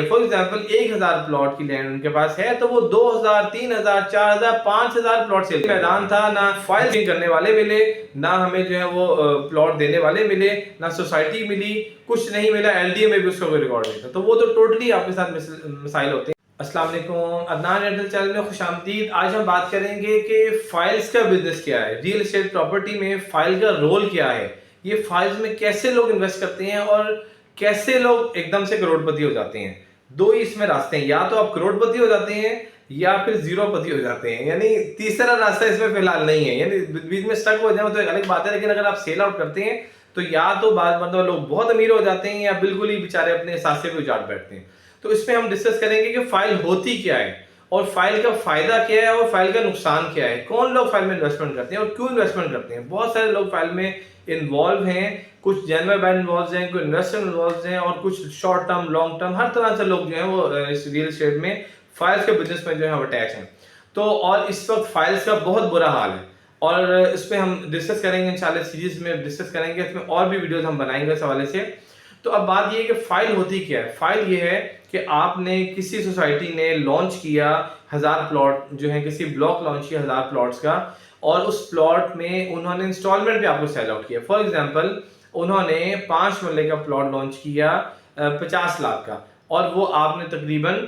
For example 1000 plot की land उनके पास है तो वो 2000, 3000, 4000, 5000 प्लॉट सेल मैदान था, ना फाइल करने वाले मिले, ना हमें जो है वो प्लॉट देने वाले मिले, ना सोसाइटी मिली, कुछ नहीं मिला, एलडीए में भी उसका कोई रिकॉर्ड नहीं था। तो वो तो टोटली आपके साथ मसाइल होते हैं। अस्सलाम वालेकुम, अदनान एयरटेल चैनल में खुशामदीद। आज हम बात करेंगे कि फाइल्स का बिजनेस क्या है, रियल एस्टेट प्रॉपर्टी में फाइल का रोल क्या है, ये फाइल्स में कैसे लोग इन्वेस्ट करते हैं और कैसे लोग एकदम से करोड़पति हो जाते हैं। दो ही इसमें रास्ते हैं, या तो आप करोड़पति हो जाते हैं या फिर जीरोपति हो जाते हैं, यानी तीसरा रास्ता इसमें फिलहाल नहीं है। यानी बीच में स्टक हो जाए तो एक अलग बात है, लेकिन अगर आप सेल आउट करते हैं तो या तो बाद मतलब लोग बहुत अमीर हो जाते हैं या बिल्कुल ही बेचारे अपने सासे पे उजाड़ बैठते हैं। तो इसमें हम डिस्कस करेंगे कि फाइल होती क्या है और फाइल का फायदा क्या है और फाइल का नुकसान क्या है, कौन लोग फाइल में इन्वेस्टमेंट करते हैं और क्यों इन्वेस्टमेंट करते हैं। बहुत सारे लोग फाइल में इन्वॉल्व हैं, कुछ जेन्युइन बैड इन्वॉल्व हैं, कुछ इन्वेस्टर इन्वॉल्व हैं और कुछ शॉर्ट टर्म लॉन्ग टर्म हर तरह से लोग जो हैं वो इस रियल एस्टेट में फाइल्स के बिजनेस में जो है अटैच हैं। तो और इस वक्त फाइल्स का बहुत बुरा हाल है और इस पर हम डिस्कस करेंगे इंशाल्लाह, सीरीज में डिस्कस करेंगे, इसमें और भी वीडियोस हम बनाएंगे इस हवाले से। तो अब बात ये है कि फाइल होती क्या है। फाइल ये है कि आपने किसी सोसाइटी ने लॉन्च किया 1000 प्लॉट जो है, किसी ब्लॉक लॉन्च किया 1000 प्लॉट्स का, और उस प्लॉट में उन्होंने इंस्टॉलमेंट पे आपको सेल आउट किया। फॉर एग्जांपल उन्होंने 5 मरले का प्लॉट लॉन्च किया 50 लाख का, और वो आपने तकरीबन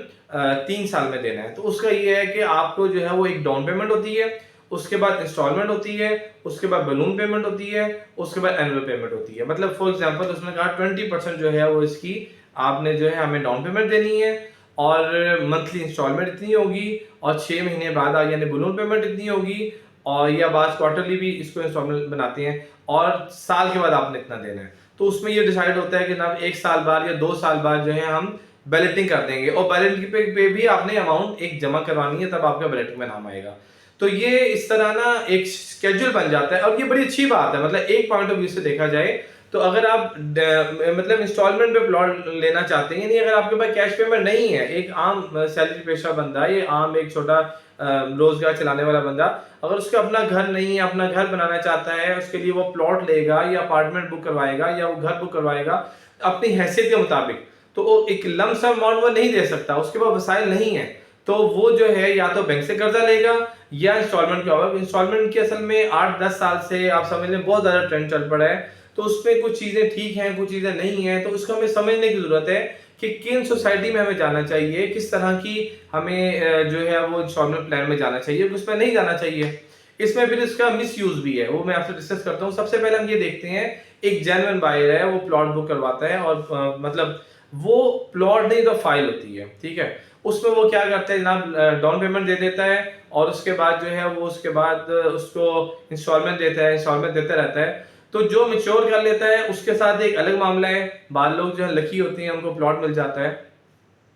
3 साल में देना है। तो उसका ये है कि आपको जो है वो एक डाउन पेमेंट होती है, उसके बाद इंस्टॉलमेंट होती है, उसके बाद बलून पेमेंट होती है, उसके बाद एनुअल पेमेंट होती है। मतलब फॉर एग्जांपल उसने कहा 20% जो है वो इसकी आपने जो है हमें डाउन पेमेंट देनी है, और मंथली इंस्टॉलमेंट इतनी होगी, और 6 महीने बाद आ यानी बलून पेमेंट इतनी होगी, और या बाद क्वार्टरली भी इसको इंस्टॉलमेंट बनाते हैं, और साल के बाद आपने इतना देना है। तो उसमें ये डिसाइड होता है कि ना 1 साल बाद या 2 साल बाद जो है हम बैलेटिंग कर देंगे, और बैलेटिंग पे भी आपने अमाउंट एक जमा करवानी है, तब आपका बैलेटिंग में नाम आएगा। तो ये इस तरह ना एक स्केड्यूल बन जाता है, और ये बड़ी अच्छी बात है। मतलब एक पॉइंट ऑफ व्यू से देखा जाए तो अगर आप मतलब इंस्टॉलमेंट पे प्लॉट लेना चाहते हैं, यानी अगर आपके पास कैश पेमेंट नहीं है, एक आम सैलरी पेशा बंदा, ये आम एक छोटा रोजगार चलाने वाला बंदा, अगर उसका अपना घर नहीं है, अपना घर बनाना चाहता है, उसके लिए वो प्लॉट लेगा या अपार्टमेंट बुक करवाएगा या वो घर बुक करवाएगा अपनी हैसियत के मुताबिक, तो वो एक लमसम अमाउंट वो नहीं दे सकता, उसके पास वसाइल नहीं है। तो वो जो है या तो बैंक से कर्जा लेगा या इंस्टॉलमेंट का होगा। इंस्टॉलमेंट की असल में 8-10 साल से आप समझ लें बहुत ज्यादा ट्रेंड चल पड़ा है। तो उसमें कुछ चीजें ठीक हैं, कुछ चीजें नहीं है, तो उसको हमें समझने की जरूरत है कि किन सोसाइटी में हमें जाना चाहिए, किस तरह की हमें जो है वो इंस्टॉलमेंट प्लान में जाना चाहिए, किस में नहीं जाना चाहिए। इसमें फिर इसका मिस यूज भी है, वो मैं आपसे डिस्कस करता हूँ। सबसे पहले हम ये देखते हैं, एक जेन्युइन बायर है, वो प्लॉट बुक करवाता है, और मतलब वो प्लॉट नहीं तो फाइल होती है, ठीक है। उसमें वो क्या करता है जनाब, डाउन पेमेंट दे देता है, और उसके बाद जो है वो उसके बाद उसको इंस्टॉलमेंट देता है, इंस्टॉलमेंट देता रहता है। तो जो मिच्योर कर लेता है उसके साथ एक अलग मामला है। बाद लोग जो है लकी होते हैं, उनको प्लॉट मिल जाता है,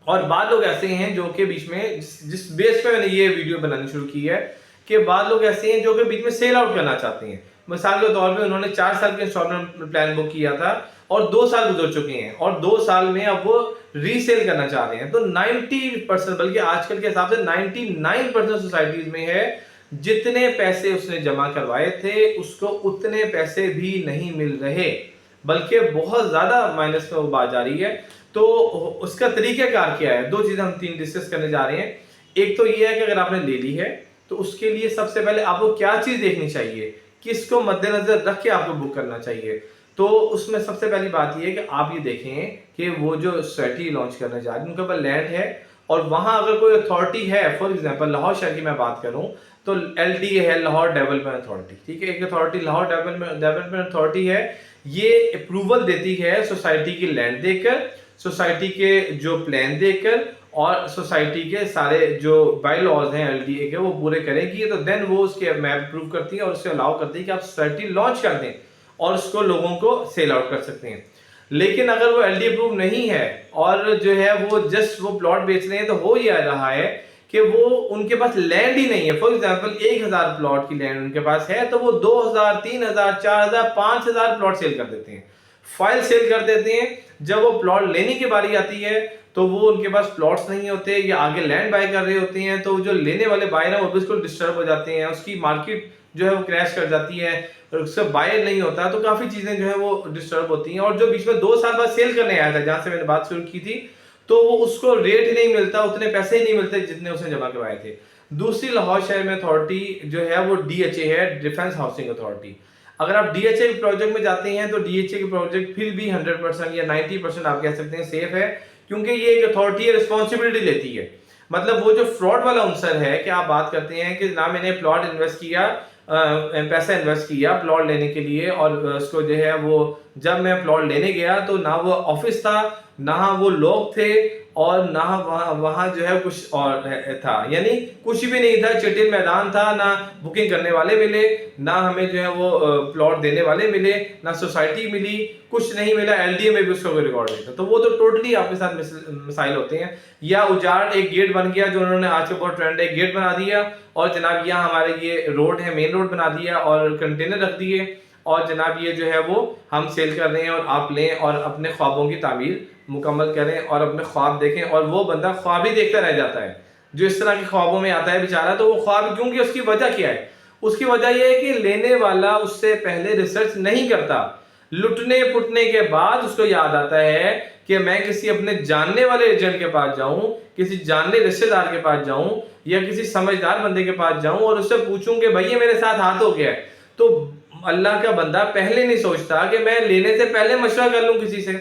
और बाद लोग ऐसे हैं जो कि बीच में जिस बेस पे मैंने ये वीडियो बनानी शुरू की है, कि बाद लोग ऐसे हैं जो कि बीच में सेल आउट करना चाहते हैं। मिसाल के तौर पे उन्होंने 4 साल के इंस्टॉलमेंट प्लान बुक किया था और 2 साल गुजर चुके हैं, और 2 साल में अब वो रीसेल करना चाह रहे हैं। तो 90%, बल्कि आजकल के हिसाब से 99% सोसाइटीज में है, जितने पैसे उसने जमा करवाए थे उसको उतने पैसे भी नहीं मिल रहे, बल्कि बहुत ज्यादा माइनस में वो बात जा रही है। तो उसका तरीकाकार क्या है, 2 चीजें हम 3 डिस्कस करने जा रहे हैं। एक तो ये है कि अगर आपने ले ली है तो उसके लिए सबसे पहले आपको क्या चीज देखनी चाहिए, किसको मद्देनजर रख के आपको बुक करना चाहिए। तो उसमें सबसे पहली बात यह है कि आप ये देखें कि वो जो सोसाइटी लॉन्च करने जा रही है उनके पास लैंड है, और वहां अगर कोई अथॉरिटी है, फॉर एग्जांपल लाहौर शहर की मैं बात करूं तो एलडीए है, लाहौर डेवलपमेंट अथॉरिटी, ठीक है। एक अथॉरिटी लाहौर डेवलपमेंट अथॉरिटी है, ये अप्रूवल देती है सोसाइटी की लैंड देकर, सोसाइटी के जो प्लान देकर, और सोसाइटी के सारे जो बाय लॉज हैं एलडीए के वो पूरे करेगी। तो देन वो उसके मैप अप्रूव करती है और उससे अलाउ करती है कि आप सोसाइटी लॉन्च कर दें और उसको लोगों को सेल आउट कर सकते हैं। लेकिन अगर वो एलडी अप्रूव नहीं है और जो है वो जस्ट वो प्लॉट बेच रहे हैं, तो हो ये रहा है कि वो उनके पास लैंड ही नहीं है। फॉर एग्जांपल 1000 प्लॉट की लैंड उनके पास है, तो वो 2000, 3000, 4000, 5000 प्लॉट सेल कर देते हैं, फाइल सेल कर देते हैं। जब वो प्लॉट लेने की बारी आती है तो वो उनके पास प्लॉट्स नहीं होते, या आगे लैंड बाय कर रहे होते हैं, तो जो लेने वाले बायर हैं वो बिल्कुल डिस्टर्ब हो जाते हैं, उसकी मार्केट जो है वो क्रैश कर जाती है, उससे बायर नहीं होता, तो काफी चीजें जो है वो डिस्टर्ब होती हैं। और जो बीच में 2 साल बाद सेल करने आया था, जहां से मैंने बात शुरू की थी, तो वो उसको रेट ही नहीं मिलता, उतने पैसे ही नहीं मिलते जितने उसने जमा करवाए थे। दूसरी, लाहौर शहर में अथॉरिटी जो है वो DHA है, डिफेंस हाउसिंग अथॉरिटी। अगर आप DHA के प्रोजेक्ट में जाते हैं तो DHA के प्रोजेक्ट फिर भी 100% या 90% आप कह सकते हैं सेफ है, क्योंकि ये एक अथॉरिटी है, रिस्पॉन्सिबिलिटी लेती है। मतलब वो जो फ्रॉड वाला अंसर है कि आप बात करते हैं कि ना मैंने प्लॉट इन्वेस्ट किया, पैसा इन्वेस्ट किया प्लॉट लेने के लिए, और उसको जो है वो जब मैं प्लॉट लेने गया तो ना वो ऑफिस था, ना वो लोग थे, और ना वहाँ जो है कुछ और था, यानी कुछ भी नहीं था, चटिल मैदान था, ना बुकिंग करने वाले मिले, ना हमें जो है वो प्लॉट देने वाले मिले, ना सोसाइटी मिली, कुछ नहीं मिला, LDA में भी उसका कोई रिकॉर्ड नहीं था। तो वो तो टोटली आपके साथ मिसाइल होते हैं। या उजाड़ एक गेट बन गया, जो उन्होंने आज के बहुत ट्रेंड है, गेट बना दिया, और जनाब यहाँ हमारे ये रोड है, मेन रोड बना दिया, और कंटेनर रख दिए, और जनाब ये जो है वो हम सेल कर रहे हैं, और आप लें और अपने ख्वाबों की तामीर मुकम्मल करें और अपने ख्वाब देखें। और वो बंदा ख्वाब ही देखता रह जाता है जो इस तरह के ख्वाबों में आता है बेचारा। तो वो ख्वाब क्योंकि उसकी वजह क्या है? उसकी वजह यह है कि लेने वाला उससे पहले रिसर्च नहीं करता। लुटने पुटने के बाद उसको याद आता है कि मैं किसी अपने जानने वाले एजेंट के पास जाऊं, किसी जानने रिश्तेदार के पास जाऊं, या किसी समझदार बंदे के पास जाऊं और उससे पूछूं कि भाई ये मेरे साथ हाथ हो गया है। तो अल्लाह का बंदा पहले नहीं सोचता कि मैं लेने से पहले मशवरा कर लूं किसी से।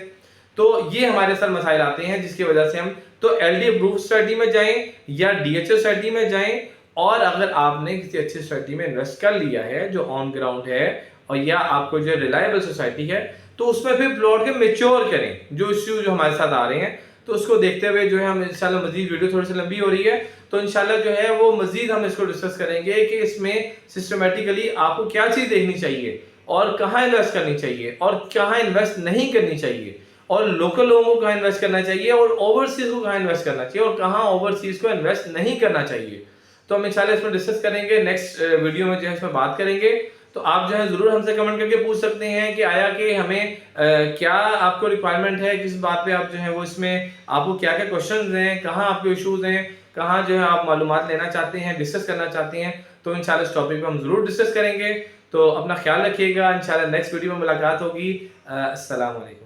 तो ये हमारे साथ मसाइल आते हैं, जिसकी वजह से हम तो LD अप्रूव सोसाइटी में जाएं या DHA सोसाइटी में जाएं। और अगर आपने किसी अच्छी सोसाइटी में इन्वेस्ट कर लिया है जो ऑन ग्राउंड है, और या आपको जो रिलायबल सोसाइटी है, तो उसमें फिर प्लॉट के मेच्योर करें। जो इश्यू जो हमारे साथ आ रहे हैं, तो उसको देखते हुए जो है हम इंशाल्लाह मजीद, वीडियो थोड़ी सी लंबी हो रही है तो इंशाल्लाह जो है वो मजीद हम इसको डिस्कस करेंगे कि इसमें सिस्टमेटिकली आपको क्या चीज़ देखनी चाहिए, और कहाँ इन्वेस्ट करनी चाहिए, और कहाँ इन्वेस्ट नहीं करनी चाहिए, और लोकल लोगों को कहाँ इन्वेस्ट करना चाहिए, और ओवरसीज को कहाँ इन्वेस्ट करना चाहिए, और कहाँ ओवरसीज को इन्वेस्ट नहीं करना चाहिए। तो हम इंशाल्लाह इसमें डिस्कस करेंगे। नेक्स्ट वीडियो में जो है इसमें बात करेंगे। तो आप जो है ज़रूर हमसे कमेंट करके पूछ सकते हैं कि आया कि हमें क्या आपको रिक्वायरमेंट है, किस बात पे आप जो है वो इसमें आपको क्या क्या क्वेश्चन हैं, कहाँ आपके इशूज़ हैं, कहाँ जो है आप मालूमात लेना चाहते हैं, डिस्कस करना चाहते हैं। तो इंशाल्लाह इस टॉपिक पे हम ज़रूर डिस्कस करेंगे। तो अपना ख्याल रखिएगा, इंशाल्लाह नेक्स्ट वीडियो में मुलाकात होगी। अस्सलाम वालेकुम।